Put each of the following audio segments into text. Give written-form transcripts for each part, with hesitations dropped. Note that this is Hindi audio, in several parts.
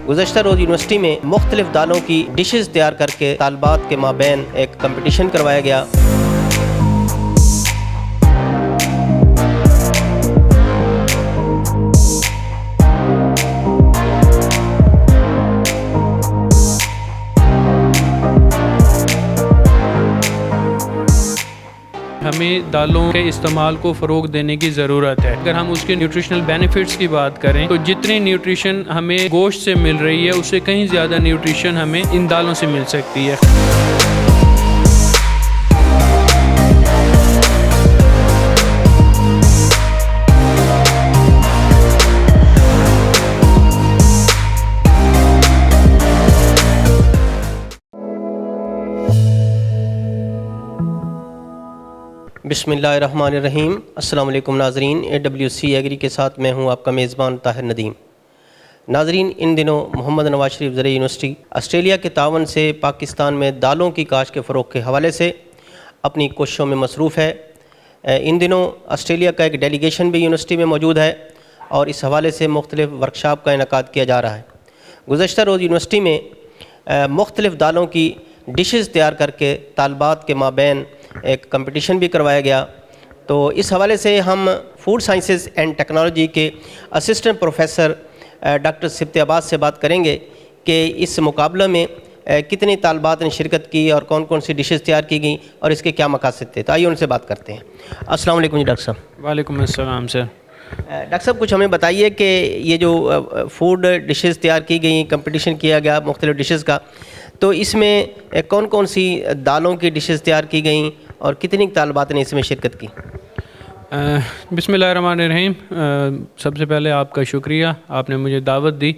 गुज़श्ता रोज़ यूनिवर्सिटी में मुख्तलिफ दालों की डिशेज़ तैयार करके तालबात के माबैन एक कंपटिशन करवाया गया। हमें दालों के इस्तेमाल को फ़रोग देने की ज़रूरत है। अगर हम उसके न्यूट्रिशनल बेनिफिट्स की बात करें तो जितनी न्यूट्रिशन हमें गोश्त से मिल रही है उससे कहीं ज़्यादा न्यूट्रिशन हमें इन दालों से मिल सकती है। बिस्मिल्लाहिर्रहमानिर्रहीम। अस्सलाम वालेकुम नाज़रीन, AWC एग्री के साथ मैं हूं आपका मेज़बान ताहिर नदीम। नाज़रीन, इन दिनों मोहम्मद नवाज शरीफ ज़रिए यूनिवर्सिटी ऑस्ट्रेलिया के तावन से पाकिस्तान में दालों की काश्त के फ़रोग़ के हवाले से अपनी कोशिशों में मसरूफ़ है। इन दिनों ऑस्ट्रेलिया का एक डेलीगेशन भी यूनिवर्सिटी में मौजूद है और इस हवाले से मुख्तलिफ़ वर्कशॉप का इनेकाद किया जा रहा है। गुज़श्ता रोज़ यूनिवर्सिटी में मुख्तलिफ़ दालों की डिशेज़ तैयार करके तालबात के माबैन एक कंपटीशन भी करवाया गया। तो इस हवाले से हम फूड साइंसेज़ एंड टेक्नोलॉजी के असिस्टेंट प्रोफेसर डॉक्टर सिफ्त अब्बास से बात करेंगे कि इस मुकाबले में कितनी तालबात ने शिरकत की और कौन कौन सी डिशेज़ तैयार की गई और इसके क्या मकासद थे। तो आइए उनसे बात करते हैं। अस्सलाम वालेकुम जी डॉक्टर साहब। वालेकुम अस्सलाम सर। डॉक्टर साहब, कुछ हमें बताइए कि ये जो फूड डिशेज़ तैयार की गई, कंपटीशन किया गया मुख्तलिफ़ डिशेज़ का, तो इसमें कौन कौन सी दालों की डिशेज़ तैयार की गई और कितनी तालबात ने इसमें शिरकत की? बिस्मिल्लाहिर्रहमानिर्रहीम। सबसे पहले आपका शुक्रिया, आपने मुझे दावत दी।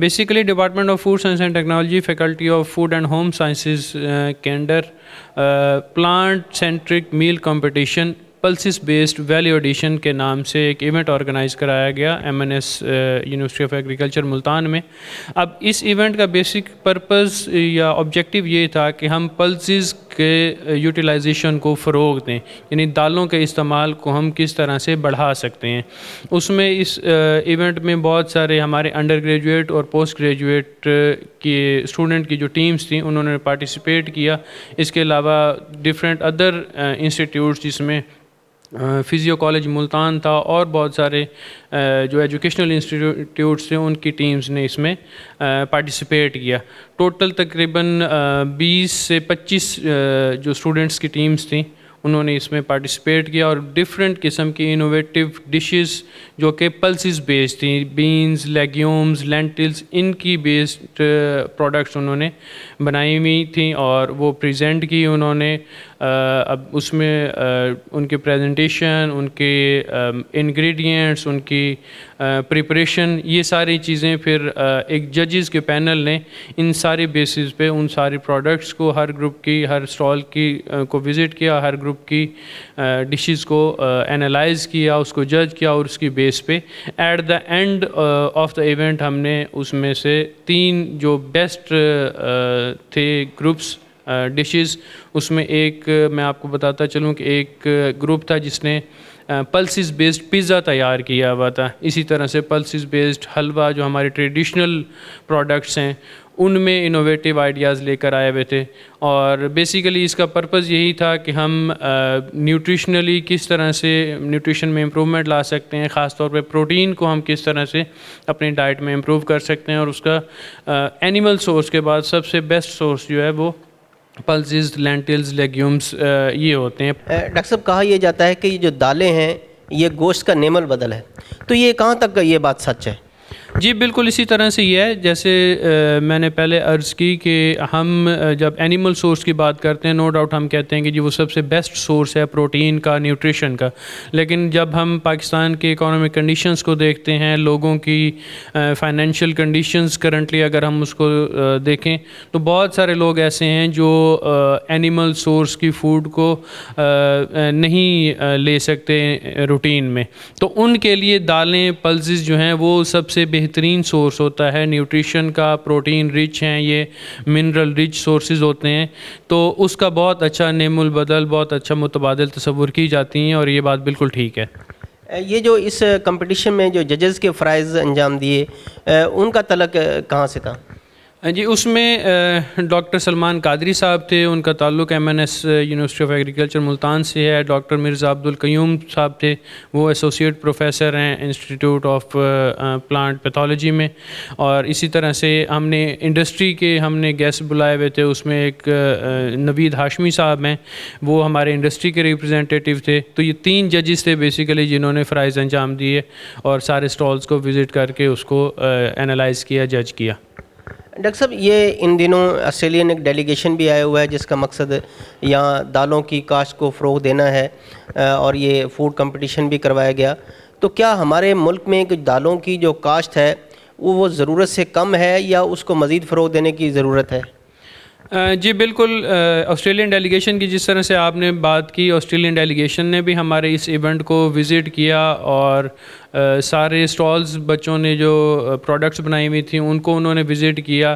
Basically department of food science and technology, faculty of food and home sciences के under plant centric meal competition pulses based value addition के नाम से एक इवेंट ऑर्गेनाइज़ कराया गया MNS university of agriculture Multan में। अब इस इवेंट का बेसिक पर्पस या ऑब्जेक्टिव ये था कि हम पल्सिस के यूटिलाइजेशन को फ़रोग दें, यानी दालों के इस्तेमाल को हम किस तरह से बढ़ा सकते हैं। उसमें इस इवेंट में बहुत सारे हमारे अंडर ग्रेजुएट और पोस्ट ग्रेजुएट के स्टूडेंट की जो टीम्स थी उन्होंने पार्टिसिपेट किया। इसके अलावा डिफरेंट अदर इंस्टीट्यूट्स जिसमें फ़िज़ियो कॉलेज मुल्तान था और बहुत सारे जो एजुकेशनल इंस्टीट्यूट्स थे उनकी टीम्स ने इसमें पार्टिसिपेट किया। टोटल तकरीबन 20 से 25 जो स्टूडेंट्स की टीम्स थी उन्होंने इसमें पार्टिसिपेट किया और डिफरेंट किस्म की इनोवेटिव डिशेस जो कि पल्सिस बेस्ड थी, बीन्स, लेग्यूम्स, लेंटिल्स, इनकी बेस्ड प्रोडक्ट्स उन्होंने बनाई हुई थी और वो प्रेजेंट की उन्होंने। अब उसमें उनके प्रेजेंटेशन, उनके इंग्रेडिएंट्स, उनकी प्रिपरेशन, ये सारी चीज़ें फिर एक जजेस के पैनल ने इन सारी बेसिस पे उन सारी प्रोडक्ट्स को हर ग्रुप की, हर स्टॉल की को विज़िट किया, हर ग्रुप की डिशेस को एनालाइज़ किया, उसको जज किया और उसकी बेस पे at the end of the event हमने उसमें से 3 जो बेस्ट थे ग्रुप्स डिशेस, उसमें एक मैं आपको बताता चलूँ कि एक ग्रुप था जिसने पल्सिस बेस्ड पिज़्ज़ा तैयार किया हुआ था। इसी तरह से पल्सिस बेस्ड हलवा जो हमारे ट्रेडिशनल प्रोडक्ट्स हैं उनमें इनोवेटिव आइडियाज़ लेकर आए हुए थे। और बेसिकली इसका पर्पज़ यही था कि हम न्यूट्रिशनली किस तरह से न्यूट्रिशन में इम्प्रूवमेंट ला सकते हैं, ख़ास तौर पे प्रोटीन को हम किस तरह से अपनी डाइट में इम्प्रूव कर सकते हैं और उसका एनिमल सोर्स के बाद सबसे बेस्ट सोर्स जो है वो पल्सिस, लेंटिल्स, लेग्यूम्स ये होते हैं। डॉक्टर साहब, कहा यह जाता है कि ये जो दालें हैं ये गोश्त का नेमल बदल है, तो ये कहाँ तक ये बात सच है? जी बिल्कुल इसी तरह से ये है जैसे मैंने पहले अर्ज़ की कि हम जब एनिमल सोर्स की बात करते हैं नो डाउट हम कहते हैं कि जी वो सबसे बेस्ट सोर्स है प्रोटीन का, न्यूट्रिशन का। लेकिन जब हम पाकिस्तान के इकोनॉमिक कंडीशंस को देखते हैं, लोगों की फाइनेंशियल कंडीशंस करंटली अगर हम उसको देखें तो बहुत सारे लोग ऐसे हैं जो एनिमल सोर्स की फ़ूड को नहीं ले सकते रूटीन में, तो उनके लिए दालें, पल्सेस जो हैं वो सबसे बेहतरीन सोर्स होता है न्यूट्रिशन का। प्रोटीन रिच हैं, ये मिनरल रिच सोर्सेज होते हैं, तो उसका बहुत अच्छा नेमुल बदल, बहुत अच्छा मुतबादिल तस्वुर की जाती हैं और ये बात बिल्कुल ठीक है। ये जो इस कंपटीशन में जो जजेस के फ़राइज़ अंजाम दिए, उनका तलक कहाँ से था? जी, उसमें डॉक्टर सलमान कादरी साहब थे, उनका ताल्लुक़ MNS university of agriculture Multan से है। डॉक्टर मिर्ज़ा अब्दुल क़य्यूम साहब थे, वो एसोसिएट प्रोफेसर हैं इंस्टीट्यूट ऑफ प्लांट पैथोलॉजी में। और इसी तरह से हमने इंडस्ट्री के गेस्ट बुलाए हुए थे, उसमें एक नवीद हाशमी साहब हैं, वो हमारे इंडस्ट्री के रिप्रेजेंटेटिव थे। तो ये 3 जजेस थे बेसिकली जिन्होंने फ़राइज़ अंजाम दिए और सारे स्टॉल्स को विज़िट करके उसको एनालाइज़ किया, जज किया। डॉक्टर साहब, ये इन दिनों ऑस्ट्रेलियन एक डेलीगेशन भी आया हुआ है जिसका मकसद यहाँ दालों की काश्त को फ़रोग़ देना है, और ये फूड कंपटीशन भी करवाया गया। तो क्या हमारे मुल्क में कुछ दालों की जो काश्त है वो ज़रूरत से कम है या उसको मज़ीद फ़रोग़ देने की ज़रूरत है? जी बिल्कुल, ऑस्ट्रेलियन डेलीगेशन की जिस तरह से आपने बात की, ऑस्ट्रेलियन डेलीगेशन ने भी हमारे इस इवेंट को विज़िट किया और सारे स्टॉल्स बच्चों ने जो प्रोडक्ट्स बनाई हुई थी उनको उन्होंने विज़िट किया।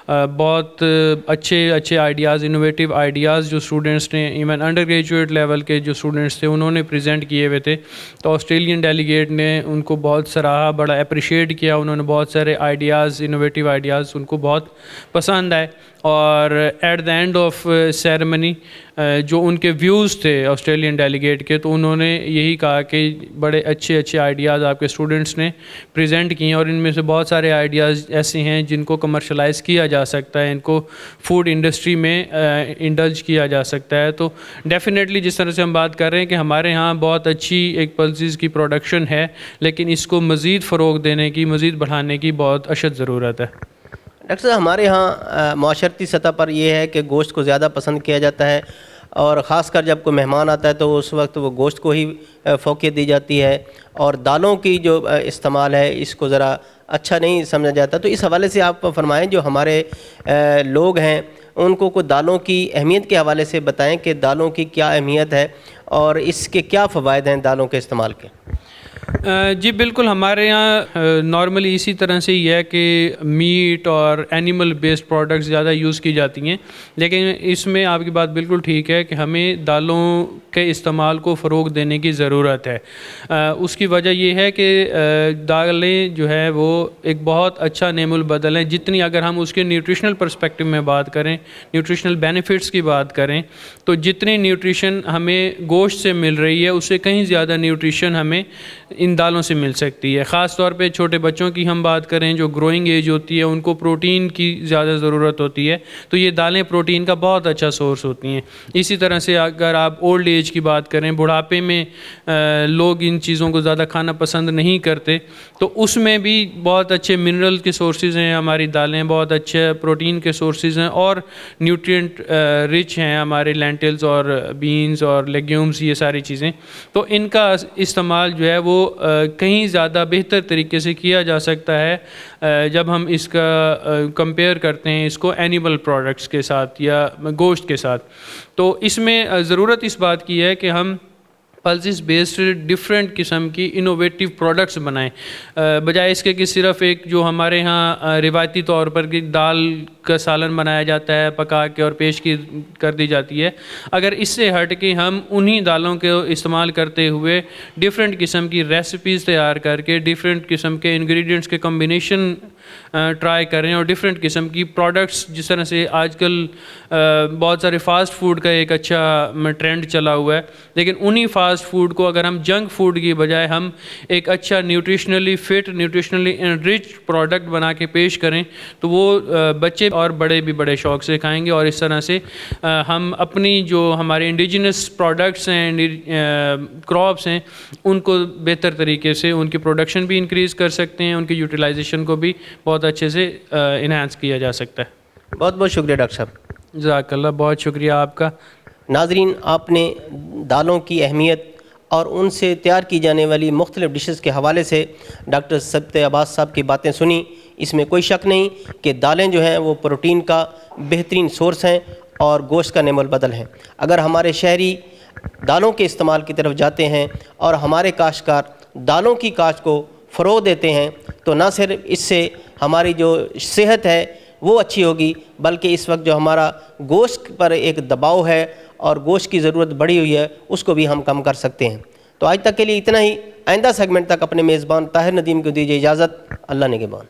बहुत अच्छे आइडियाज़, इनोवेटिव आइडियाज़ जो स्टूडेंट्स ने, इवन अंडर ग्रेजुएट लेवल के जो स्टूडेंट्स थे उन्होंने प्रेजेंट किए हुए थे। तो ऑस्ट्रेलियन डेलीगेट ने उनको बहुत सराहा, बड़ा अप्रिशिएट किया। उन्होंने बहुत सारे आइडियाज़, इनोवेटिव आइडियाज़ उनको बहुत पसंद आए। और at the end of ceremony जो उनके व्यूज़ थे ऑस्ट्रेलियन डेलीगेट के, तो उन्होंने यही कहा कि बड़े अच्छे आइडियाज़ आपके स्टूडेंट्स ने प्रेजेंट किए और इनमें से बहुत सारे आइडियाज़ ऐसे हैं जिनको कमर्शलाइज़ किया जा सकता है, इनको फूड इंडस्ट्री में इंडल्ज किया जा सकता है। तो डेफिनेटली जिस तरह से हम बात कर रहे हैं कि हमारे यहाँ बहुत अच्छी एक पल्सेस की प्रोडक्शन है, लेकिन इसको मज़ीद फ़रोग़ देने की, मज़ीद बढ़ाने की बहुत अशद ज़रूरत है। डॉक्टर साहब, हमारे यहाँ माशरती सतह पर यह है कि गोश्त को ज़्यादा पसंद किया जाता है, और ख़ासकर जब कोई मेहमान आता है तो उस वक्त वो गोश्त को ही फ़ोकियत दी जाती है, और दालों की जो इस्तेमाल है इसको ज़रा अच्छा नहीं समझा जाता। तो इस हवाले से आप फरमाएं, जो हमारे लोग हैं उनको कुछ दालों की अहमियत के हवाले से बताएं कि दालों की क्या अहमियत है और इसके क्या फ़वाइद हैं दालों के इस्तेमाल के। जी बिल्कुल, हमारे यहाँ नॉर्मली इसी तरह से ही है कि मीट और एनिमल बेस्ड प्रोडक्ट्स ज़्यादा यूज़ की जाती हैं, लेकिन इसमें आपकी बात बिल्कुल ठीक है कि हमें दालों के इस्तेमाल को फ़रोग़ देने की ज़रूरत है। उसकी वजह यह है कि दालें जो है वो एक बहुत अच्छा नेमुल बदल है। जितनी, अगर हम उसके न्यूट्रिशनल पर्सपेक्टिव में बात करें, न्यूट्रिशनल बेनिफिट्स की बात करें, तो जितनी न्यूट्रिशन हमें गोश्त से मिल रही है उससे कहीं ज़्यादा न्यूट्रिशन हमें इन दालों से मिल सकती है। ख़ास तौर पे छोटे बच्चों की हम बात करें, जो ग्रोइंग एज होती है, उनको प्रोटीन की ज़्यादा ज़रूरत होती है, तो ये दालें प्रोटीन का बहुत अच्छा सोर्स होती हैं। इसी तरह से अगर आप ओल्ड एज की बात करें, बुढ़ापे में लोग इन चीज़ों को ज़्यादा खाना पसंद नहीं करते, तो उसमें भी बहुत अच्छे मिनरल के सोर्सेज़ हैं हमारी दालें, बहुत अच्छे प्रोटीन के सोर्सेज़ हैं और न्यूट्रिएंट रिच हैं हमारे लेंटिल्स और बीन्स और लेग्यूम्स, ये सारी चीज़ें। तो इनका इस्तेमाल जो है वो कहीं ज़्यादा बेहतर तरीके से किया जा सकता है जब हम इसका कंपेयर करते हैं इसको एनिमल प्रोडक्ट्स के साथ या गोश्त के साथ। तो इसमें ज़रूरत इस बात की है कि हम पल्सेस बेस्ड डिफरेंट किस्म की इनोवेटिव प्रोडक्ट्स बनाएं, बजाय इसके कि सिर्फ एक जो हमारे यहाँ रिवायती तौर पर कि दाल का सालन बनाया जाता है, पका के और पेश की कर दी जाती है। अगर इससे हट के हम उन्हीं दालों के इस्तेमाल करते हुए डिफरेंट किस्म की रेसिपीज़ तैयार करके, डिफरेंट किस्म के इंग्रेडिएंट्स के कम्बिनेशन ट्राई करें और डिफरेंट किस्म की प्रोडक्ट्स, जिस तरह से आजकल बहुत सारे फ़ास्ट फूड का एक अच्छा ट्रेंड चला हुआ है, लेकिन उन्हीं फ़ास्ट फूड को अगर हम जंक फूड की बजाय हम एक अच्छा nutritionally fit, nutritionally enrich product बना के पेश करें, तो वो बच्चे और बड़े भी बड़े शौक़ से खाएंगे। और इस तरह से हम अपनी जो हमारे इंडिजिनस प्रोडक्ट्स हैं, क्रॉप्स हैं, उनको बेहतर तरीके से उनकी प्रोडक्शन भी इंक्रीज़ कर सकते हैं, उनकी यूटिलाइजेशन को भी बहुत अच्छे से इन्हांस किया जा सकता है। बहुत बहुत शुक्रिया डॉक्टर साहब। जज़ाकल्लाह, बहुत शुक्रिया आपका। नाज़रीन, आपने दालों की अहमियत और उनसे तैयार की जाने वाली मुख्तलिफ़ डिशेज़ के हवाले से डॉक्टर सब्त अब्बास साहब की बातें सुनी। इसमें कोई शक नहीं कि दालें जो हैं वो प्रोटीन का बेहतरीन सोर्स हैं और गोश्त का नेमुल बदल हैं। अगर हमारे शहरी दालों के इस्तेमाल की तरफ जाते हैं और हमारे काश्तकार दालों की काश्त को फ़रोग़ देते हैं, तो ना सिर्फ इससे हमारी जो सेहत है वो अच्छी होगी, बल्कि इस वक्त जो हमारा गोश्त पर एक दबाव है और गोश्त की ज़रूरत बढ़ी हुई है, उसको भी हम कम कर सकते हैं। तो आज तक के लिए इतना ही। आइंदा सेगमेंट तक अपने मेज़बान ताहिर नदीम को दीजिए इजाज़त। अल्लाह निगहबान।